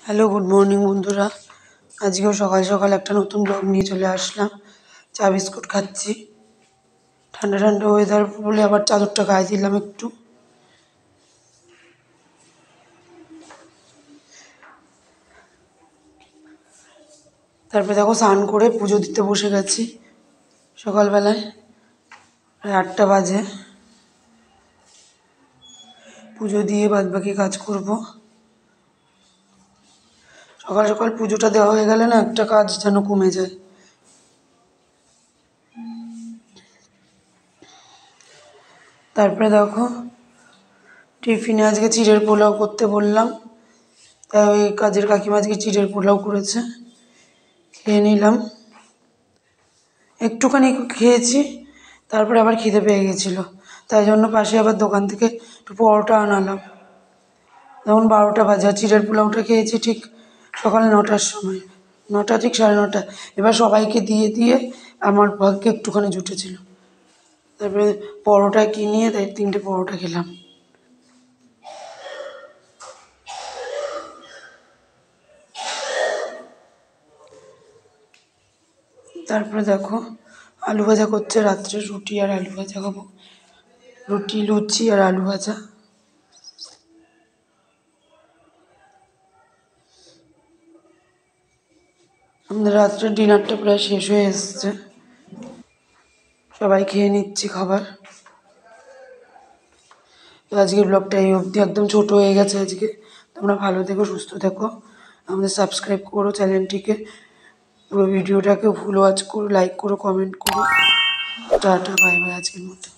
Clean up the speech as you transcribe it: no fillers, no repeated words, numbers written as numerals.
Hello, good morning বন্ধুরা। আজকেও সকাল সকাল একটা নতুন ব্লগ নিয়ে চলে আসলাম। চা বিস্কুট খাচ্ছি, ঠান্ডা ঠান্ডা ওয়েদার বলে আবার চাদরটা গায়ে দিলাম একটু। তারপরে দেখো স্নান করে পুজো দিতে বসে গেছি সকালবেলায়, প্রায় 8টা বাজে। পুজো দিয়ে বাদবাকি কাজ করব। সকাল সকাল পুজোটা দেওয়া হয়ে গেলে না একটা কাজ যেন কমে যায়। তারপরে দেখো টিফিনে আজকে চিড়ের পোলাও করতে বললাম, তাই ওই কাজের কাকিমা আজকে চিড়ের পোলাও করেছে, খেয়ে নিলাম। একটুখানি খেয়েছি, তারপরে আবার খিদে পেয়ে গেছিলো, তাই জন্য পাশে আবার দোকান থেকে একটু পরোটা আনালাম। তখন 12টা বাজে, আর চিড়ের পোলাওটা খেয়েছি ঠিক সকাল 9টার সময়, 9টা ঠিক 9:30। এবার সবাইকে দিয়ে দিয়ে আমার ভাগ্যে একটুখানি জুটেছিল। তারপরে পরোটা কিনিয়ে তাই 3টে পরোটা খেলাম। তারপরে দেখো আলু ভাজা করছে, রাত্রে রুটি আর আলু ভাজা খাবো। রুটি, লুচি আর আলু ভাজা। আমাদের রাত্রের ডিনারটা প্রায় শেষ হয়ে এসছে, সবাই খেয়ে নিচ্ছি খাবার। তো আজকের ব্লগটা এই অবধি, একদম ছোট হয়ে গেছে আজকে। তোমরা ভালো থেকো, সুস্থ থেকো, আমাদের সাবস্ক্রাইব করো চ্যানেলটিকে, পুরো ভিডিওটাকে ফুল ওয়াচ করো, লাইক করো, কমেন্ট করো। টাটা, বাই বাই আজকের মতো।